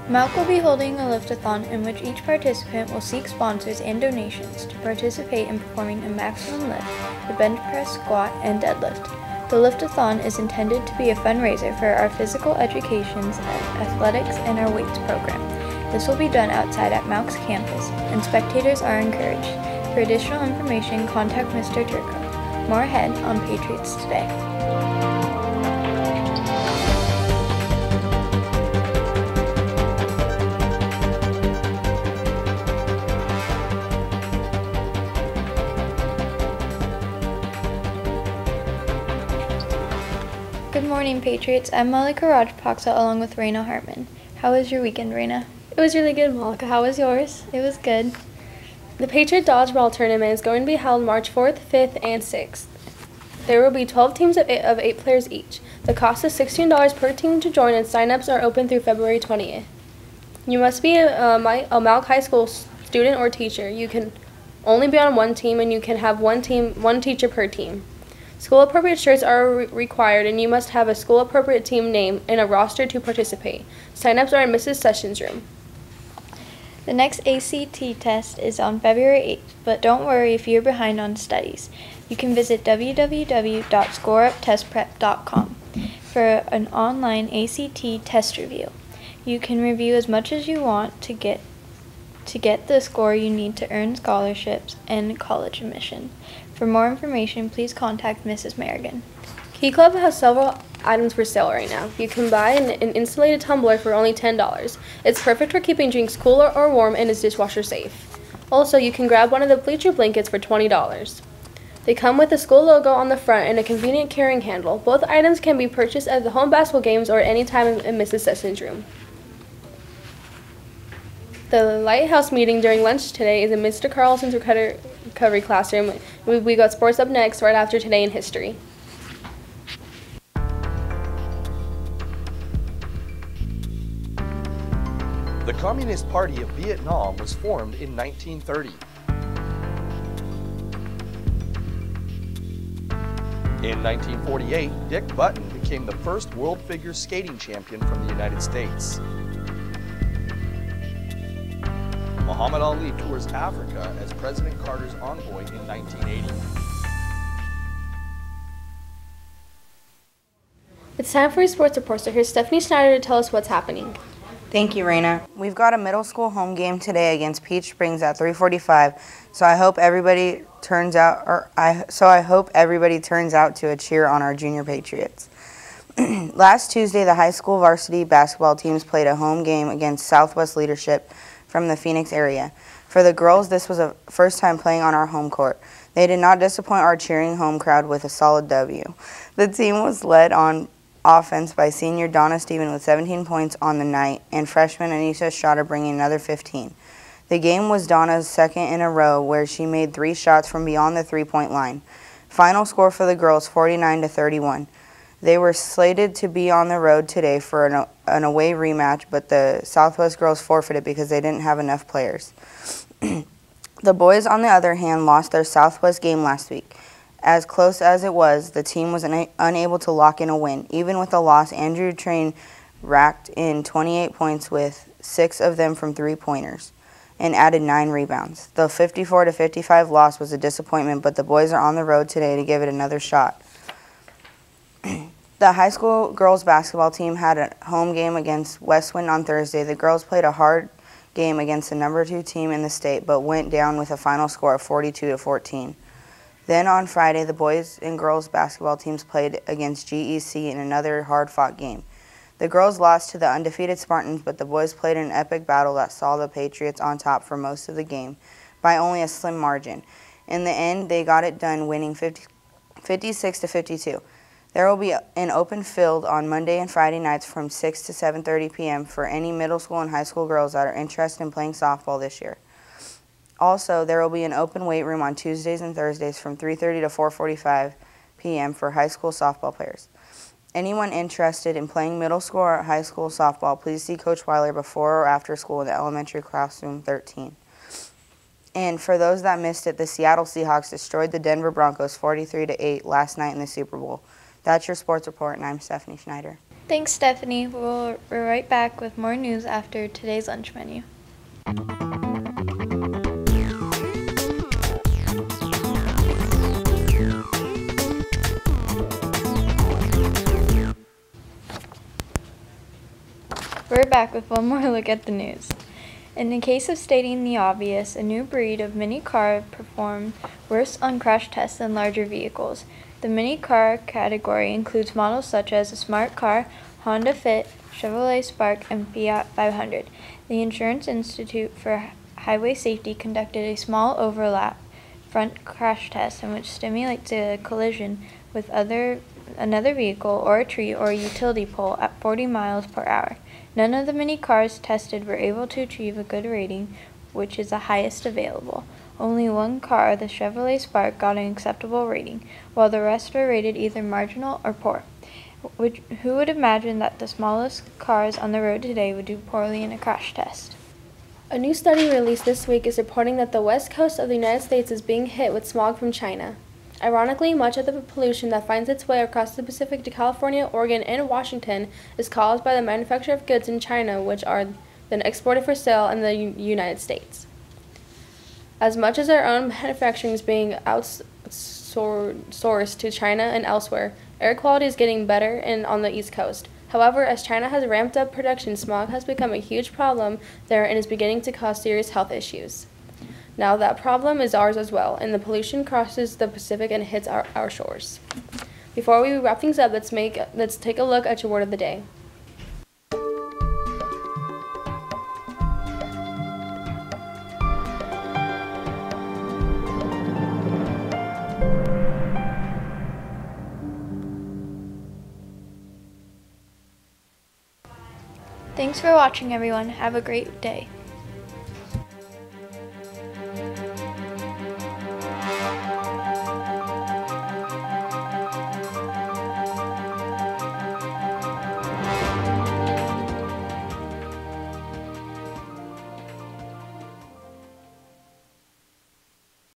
Malk will be holding a lift-a-thon in which each participant will seek sponsors and donations to participate in performing a maximum lift, the bench press, squat, and deadlift. The lift-a-thon is intended to be a fundraiser for our physical education's athletics and our weights program. This will be done outside at Malk's campus, and spectators are encouraged. For additional information, contact Mr. Turco. More ahead on Patriots Today. Good morning, Patriots. I'm Malika Rajapaksa along with Raina Hartman. How was your weekend, Raina? It was really good, Malika. How was yours? It was good. The Patriot Dodgeball Tournament is going to be held March 4th, 5th, and 6th. There will be 12 teams of 8 players each. The cost is $16 per team to join, and sign-ups are open through February 20th. You must be a Malk High School student or teacher. You can only be on one team, and you can have one teacher per team. School-appropriate shirts are required, and you must have a school-appropriate team name and a roster to participate. Sign-ups are in Mrs. Sessions' room. The next ACT test is on February 8th, but don't worry if you're behind on studies. You can visit www.scoreuptestprep.com for an online ACT test review. You can review as much as you want to get the score you need to earn scholarships and college admission. For more information, please contact Mrs. Merrigan. Key Club has several items for sale right now. You can buy an insulated tumbler for only $10. It's perfect for keeping drinks cool or warm and is dishwasher safe. Also, you can grab one of the bleacher blankets for $20. They come with the school logo on the front and a convenient carrying handle. Both items can be purchased at the home basketball games or at any time in Mrs. Sessions' room. The Lighthouse meeting during lunch today is in Mr. Carlson's recovery classroom. We got sports up next right after Today in History. The Communist Party of Vietnam was formed in 1930. In 1948, Dick Button became the first world figure skating champion from the United States. Muhammad Ali tours Africa as President Carter's envoy in 1980. It's time for a sports report, so here's Stephanie Schneider to tell us what's happening. Thank you, Raina. We've got a middle school home game today against Peach Springs at 3:45. So I hope everybody turns out to a cheer on our junior Patriots. Last Tuesday, the high school varsity basketball teams played a home game against Southwest Leadership from the Phoenix area. For the girls, this was a first time playing on our home court. They did not disappoint our cheering home crowd with a solid W. The team was led on offense by senior Donna Stephen with 17 points on the night, and freshman Anisha Schroeder bringing another 15. The game was Donna's second in a row where she made 3 shots from beyond the three-point line. Final score for the girls, 49-31. They were slated to be on the road today for an away rematch, but the Southwest girls forfeited because they didn't have enough players. The boys, on the other hand, lost their Southwest game last week. As close as it was, the team was unable to lock in a win. Even with the loss, Andrew Train racked in 28 points with 6 of them from three-pointers and added 9 rebounds. The 54-55 loss was a disappointment, but the boys are on the road today to give it another shot. The high school girls basketball team had a home game against Westwind on Thursday. The girls played a hard game against the number 2 team in the state, but went down with a final score of 42-14. Then on Friday, the boys and girls basketball teams played against GEC in another hard-fought game. The girls lost to the undefeated Spartans, but the boys played an epic battle that saw the Patriots on top for most of the game by only a slim margin. In the end, they got it done, winning 56-52. There will be an open field on Monday and Friday nights from 6 to 7:30 p.m. for any middle school and high school girls that are interested in playing softball this year. Also, there will be an open weight room on Tuesdays and Thursdays from 3:30 to 4:45 p.m. for high school softball players. Anyone interested in playing middle school or high school softball, please see Coach Weiler before or after school in the elementary classroom 13. And for those that missed it, the Seattle Seahawks destroyed the Denver Broncos 43-8 last night in the Super Bowl. That's your sports report, and I'm Stephanie Schneider. Thanks, Stephanie. We're right back with more news after today's lunch menu. We're back with one more look at the news. In the case of stating the obvious, a new breed of mini car performed worse on crash tests than larger vehicles. The mini car category includes models such as a Smart Car, Honda Fit, Chevrolet Spark, and Fiat 500. The Insurance Institute for Highway Safety conducted a small overlap front crash test in which simulates a collision with another vehicle or a tree or a utility pole at 40 miles per hour. None of the mini cars tested were able to achieve a good rating, which is the highest available. Only one car, the Chevrolet Spark, got an acceptable rating, while the rest were rated either marginal or poor. Who would imagine that the smallest cars on the road today would do poorly in a crash test? A new study released this week is reporting that the west coast of the United States is being hit with smog from China. Ironically, much of the pollution that finds its way across the Pacific to California, Oregon, and Washington is caused by the manufacture of goods in China, which are then exported for sale in the United States. As much as our own manufacturing is being outsourced to China and elsewhere, air quality is getting better on the East Coast. However, as China has ramped up production, smog has become a huge problem there and is beginning to cause serious health issues. Now that problem is ours as well, and the pollution crosses the Pacific and hits our shores. Before we wrap things up, let's take a look at your word of the day. Thanks for watching, everyone. Have a great day.